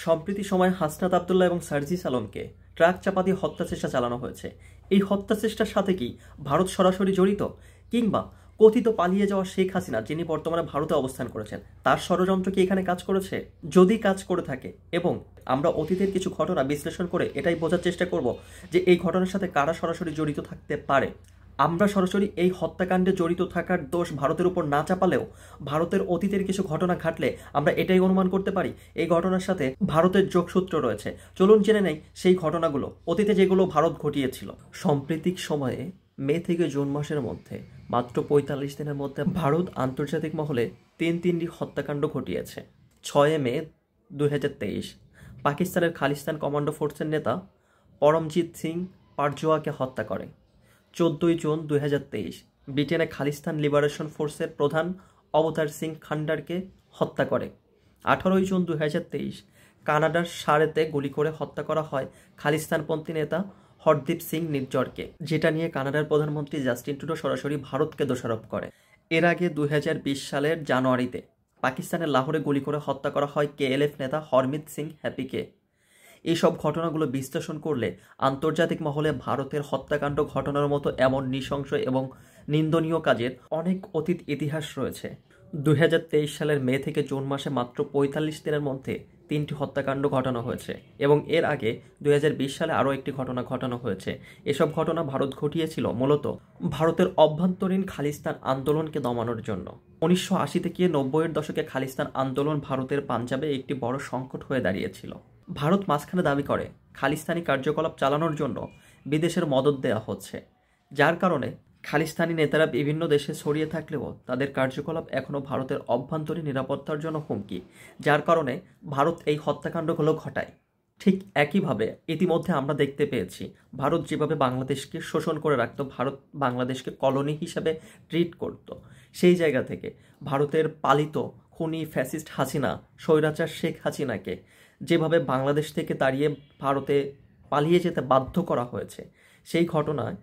সম্প্রতি সময়ে হাসনাত আব্দুল্লাহ এবং সার্জিস আলমকে ট্রাক চাপা দিয়ে হত্যা চেষ্টা চালানো হয়েছে। এই হত্যা চেষ্টার সাথে কি ভারত সরাসরি জড়িত, কিংবা কথিত পালিয়ে যাওয়া শেখ হাসিনা যিনি বর্তমানে ভারতে অবস্থান করেছেন তার ষড়যন্ত্র কি এখানে কাজ করেছে? যদি কাজ করে থাকে এবং আমরা অতীতের কিছু ঘটনা বিশ্লেষণ করে এটাই বোঝার চেষ্টা করব যে এই ঘটনার সাথে কারা সরাসরি জড়িত থাকতে পারে। আমরা সরাসরি এই হত্যাকাণ্ডে জড়িত থাকার দোষ ভারতের উপর না চাপালেও ভারতের অতীতের কিছু ঘটনা ঘটলে আমরা এটাই অনুমান করতে পারি এই ঘটনার সাথে ভারতের যোগসূত্র রয়েছে। চলুন জেনে নেই সেই ঘটনাগুলো, অতীতে যেগুলো ভারত ঘটিয়েছিল। সাম্প্রতিক সময়ে মে থেকে জুন মাসের মধ্যে মাত্র ৪৫ দিনের মধ্যে ভারত আন্তর্জাতিক মহলে তিনটি হত্যাকাণ্ড ঘটিয়েছে। ৬ মে ২০২৩ পাকিস্তানের খালিস্তান কমান্ডো ফোর্সের নেতা পরমজিৎ সিং পারজোয়াকে হত্যা করে। ১৪ জুন ২০২৩ ব্রিটেনে খালিস্তান লিবারেশন ফোর্সের প্রধান অবতার সিং খান্ডারকে হত্যা করে। ১৮ জুন ২০২৩ কানাডার সারেতে গুলি করে হত্যা করা হয় খালিস্তানপন্থী নেতা হরদীপ সিং নির্জরকে, যেটা নিয়ে কানাডার প্রধানমন্ত্রী জাস্টিন ট্রুডো সরাসরি ভারতকে দোষারোপ করে। এর আগে ২০২০ সালের জানুয়ারিতে পাকিস্তানের লাহোরে গুলি করে হত্যা করা হয় কেএলএফ নেতা হরমিত সিং হ্যাপিকে। এইসব ঘটনাগুলো বিশ্লেষণ করলে আন্তর্জাতিক মহলে ভারতের হত্যাকাণ্ড ঘটনার মতো এমন নৃশংস এবং নিন্দনীয় কাজের অনেক অতীত ইতিহাস রয়েছে। ২০২৩ সালের মে থেকে জুন মাসে মাত্র ৪৫ দিনের মধ্যে ৩টি হত্যাকাণ্ড ঘটানো হয়েছে এবং এর আগে ২০২০ সালে আরও একটি ঘটনা ঘটানো হয়েছে। এসব ঘটনা ভারত ঘটিয়েছিল মূলত ভারতের অভ্যন্তরীণ খালিস্তান আন্দোলনকে দমানোর জন্য। ১৯৮০ থেকে ৯০-এর দশকে খালিস্তান আন্দোলন ভারতের পাঞ্জাবে একটি বড় সংকট হয়ে দাঁড়িয়েছিল। ভারত মাঝখানে দাবি করে খালিস্তানি কার্যকলাপ চালানোর জন্য বিদেশের মদত দেওয়া হচ্ছে, যার কারণে খালিস্তানি নেতারা বিভিন্ন দেশে ছড়িয়ে থাকলেও তাদের কার্যকলাপ এখনও ভারতের অভ্যন্তরীণ নিরাপত্তার জন্য হুমকি, যার কারণে ভারত এই হত্যাকাণ্ডগুলো ঘটায়। ঠিক একইভাবে ইতিমধ্যে আমরা দেখতে পেয়েছি ভারত যেভাবে বাংলাদেশকে শোষণ করে রাখত, ভারত বাংলাদেশকে কলোনি হিসেবে ট্রিট করত, সেই জায়গা থেকে ভারতের পালিত খুনি ফ্যাসিস্ট হাসিনা, স্বৈরাচার শেখ হাসিনাকে যেভাবে বাংলাদেশ থেকে তাড়িয়ে ভারতে পালিয়ে যেতে বাধ্য করা হয়েছে, সেই ঘটনায়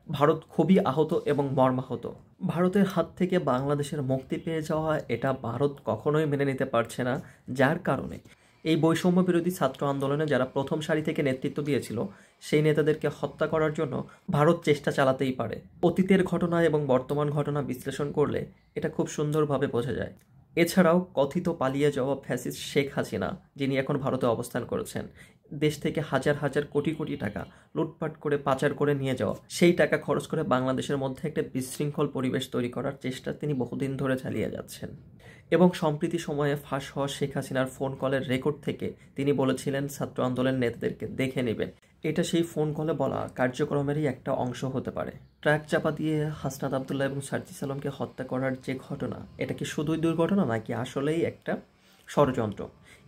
ভারত খুবই আহত এবং মর্মাহত। ভারতের হাত থেকে বাংলাদেশের মুক্তি পেয়ে যাওয়া এটা ভারত কখনোই মেনে নিতে পারছে না, যার কারণে এই বৈষম্য বিরোধী ছাত্র আন্দোলনে যারা প্রথম সারি থেকে নেতৃত্ব দিয়েছিল সেই নেতাদেরকে হত্যা করার জন্য ভারত চেষ্টা চালাতেই পারে। অতীতের ঘটনা এবং বর্তমান ঘটনা বিশ্লেষণ করলে এটা খুব সুন্দরভাবে বোঝা যায়। এছাড়াও কথিত পালিয়ে যাওয়া ফ্যাসিস্ট শেখ হাসিনা, যিনি এখন ভারতে অবস্থান করেছেন, দেশ থেকে হাজার হাজার কোটি কোটি টাকা লুটপাট করে পাচার করে নিয়ে যাওয়া, সেই টাকা খরচ করে বাংলাদেশের মধ্যে একটা বিশৃঙ্খল পরিবেশ তৈরি করার চেষ্টা তিনি বহুদিন ধরে চালিয়ে যাচ্ছেন। এবং সম্প্রতি সময়ে ফাঁস হওয়া শেখ হাসিনার ফোন কলের রেকর্ড থেকে তিনি বলেছিলেন ছাত্র আন্দোলনের নেতাদেরকে দেখে নেবেন। এটা সেই ফোন কলে বলা কার্যক্রমেরই একটা অংশ হতে পারে। ট্রাক চাপা দিয়ে হাসনাত আব্দুল্লাহ এবং সার্জিস আলমকে হত্যা করার যে ঘটনা, এটা কি শুধুই দুর্ঘটনা নাকি আসলেই একটা ষড়যন্ত্র?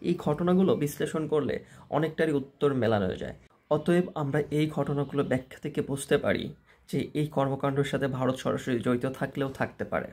এই ঘটনাগুলো বিশ্লেষণ করলে অনেকটারই উত্তর মেলানো যায়। অতএব আমরা এই ঘটনাগুলো ব্যাখ্যা থেকে বুঝতে পারি যে এই কর্মকাণ্ডের সাথে ভারত সরাসরি জড়িত থাকলেও থাকতে পারে।